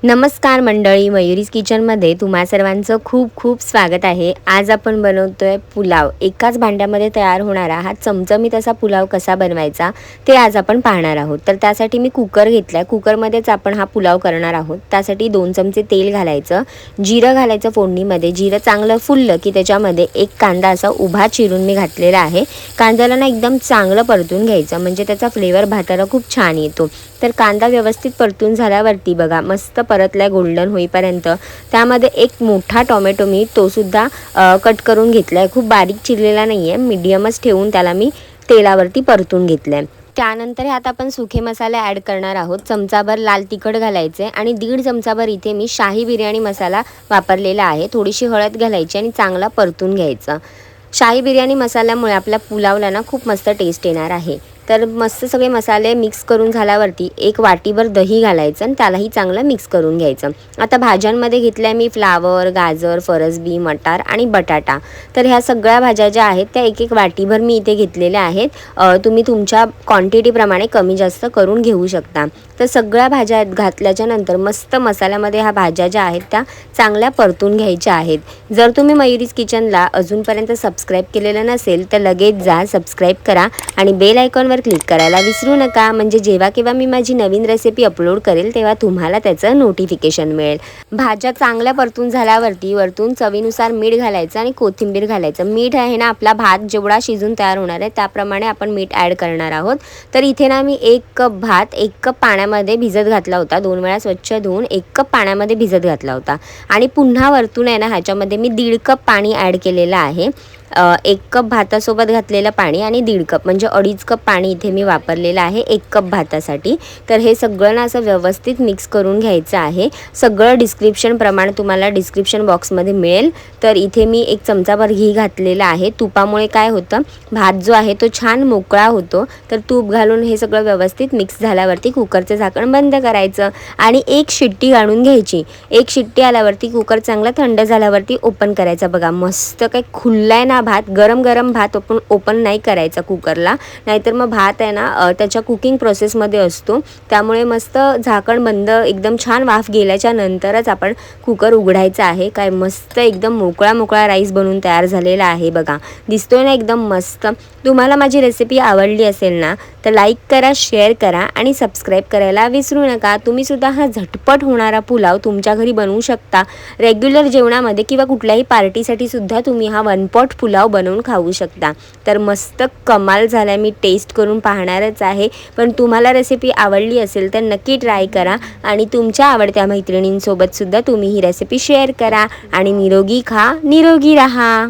नमस्कार मंडळी, मयुरीज किचनमध्ये तुम्हा सर्वांचं खूप खूप स्वागत आहे। आज आपण बनवतोय पुलाव। एकाच भांड्यामध्ये तयार होणारा हा चमचमीत असा पुलाव कसा बनवायचा ते आज आपण पाहणार आहोत। तर त्यासाठी मी कुकर घेतलाय। कुकरमध्येच आपण हा पुलाव करणार आहोत। त्यासाठी 2 चमचे तेल घालायचं, जिरं घालायचं फोडणीमध्ये। जिरं चांगलं फुललं की त्याच्यामध्ये एक कांदा असा उभा चिरून मी घातलेला आहे। कांद्याला ना एकदम चांगलं परतून घ्यायचं, म्हणजे त्याचा फ्लेवर भाताला खूप छान येतो। तर कांदा व्यवस्थित परतून झाल्यावरती बघा मस्त परतलाय गोल्डन होईपर्यंत। त्यामध्ये एक मोठा टोमॅटो मी तो सुद्धा कट करून घेतलाय। खूप बारीक चिरलेला नाहीये, मीडियमच ठेवून त्याला मी तेलावरती परतून घेतलंय। त्यानंतर ह्यात आपण सुखे मसाले ॲड करणार आहोत। चमचाभर लाल तिखट घालायचे आणि 1.5 चमचाभर इथे मी शाही बिर्याणी मसाला वापरलेला आहे। थोडीशी हळद घालायची आणि चांगला परतून घ्यायचं। शाही बिर्याणी मसाल्यामुळे आपल्या पुलावला ना खूप मस्त टेस्ट येणार आहे। तर मस्त सगळे मसाले मिक्स करून झाल्यावरती एक वाटीभर दही घालायचं आणि त्यालाही चांगलं मिक्स करून घ्यायचं। आता भाज्यांमध्ये घेतल्या मी फ्लावर, गाजर, फरसबी, मटार आणि बटाटा। तर ह्या सगळ्या भाज्या ज्या आहेत त्या एक वाटीभर मी इथे घेतलेल्या आहेत। तुम्ही तुमच्या क्वांटिटीप्रमाणे कमी जास्त करून घेऊ शकता। तर सगळ्या भाज्या घातल्याच्या नंतर मस्त मसाल्यामध्ये ह्या भाज्या ज्या आहेत त्या चांगल्या परतून घ्यायच्या आहेत। जर तुम्ही मयुरीज किचनला अजूनपर्यंत सबस्क्राईब केलेलं नसेल तर लगेच जा, सबस्क्राईब करा आणि बेल आयकॉनवर क्लिक करायला विसरू नका, म्हणजे जेव्हा केव्हा मी माझी नवीन रेसिपी अपलोड करेल तेव्हा तुम्हाला त्याचं नोटिफिकेशन मिळेल। भाज्या चांगल्या परतून झाल्यावरती वरतून चवीनुसार मीठ घालायचं आणि कोथिंबीर घालायचं। मीठ आहे ना आपला भात जेवढा शिजून तयार होणार आहे त्याप्रमाणे आपण मीठ ॲड करणार आहोत। तर इथे ना मी 1 कप भात 1 कप पाण्यामध्ये भिजत घातला होता। 2 वेळा स्वच्छ धुवून 1 कप पाण्यामध्ये भिजत घातला होता आणि पुन्हा वरतून आहे ना ह्याच्यामध्ये मी 1.5 कप पाणी ॲड केलेलं आहे। 1 कप भातासोबत घातलेलं पाणी आणि 1.5 कप म्हणजे 2.5 कप पाणी इथे मी वापरलेलं आहे 1 कप भातासाठी। तर हे सगळं ना असं व्यवस्थित मिक्स करून घ्यायचं आहे। सगळं डिस्क्रिप्शन प्रमाणे तुम्हाला डिस्क्रिप्शन बॉक्समध्ये मिळेल। तर इथे मी 1 चमचाभर घी घातलेलं आहे। तुपामुळे काय होतं, भात जो आहे तो छान मोकळा होतो। तर तूप घालून हे सगळं व्यवस्थित मिक्स झाल्यावरती कुकरचं झाकण बंद करायचं आणि 1 शिट्टी काढून घ्यायची। 1 शिट्टी आल्यावरती कुकर चांगला थंड झाल्यावरती ओपन करायचा। बघा मस्त काय खुललाय ना भात। गरम गरम भात ओपन नाही करायचा कुकरला, नाहीतर मग भात आहे ना त्याच्या कुकिंग प्रोसेसमध्ये असतो। त्यामुळे मस्त झाकण बंद एकदम छान वाफ गेल्याच्या नंतरच आपण कुकर उघडायचा आहे। काय मस्त एकदम मोकळा मोकळा राईस बनून तयार झालेला आहे। बघा दिसतोय ना एकदम मस्त। तुम्हाला माझी रेसिपी आवडली असेल ना तर लाईक करा, शेअर करा आणि सबस्क्राईब करायला विसरू नका। तुम्ही सुद्धा हा झटपट होणारा पुलाव तुमच्या घरी बनवू शकता। रेग्युलर जेवणामध्ये किंवा कुठल्याही पार्टीसाठी सुद्धा तुम्ही हा 1 पॉट पुलाव बनवून खाऊ शकता। तर मस्त कमाल झाला, मी टेस्ट करून पाहणारच आहे। पण तुम्हाला रेसिपी आवडली असेल तर नक्की ट्राय करा आणि तुमच्या आवडत्या मैत्रिणींसोबत सुद्धा तुम्ही ही रेसिपी शेअर करा आणि निरोगी खा, निरोगी राहा।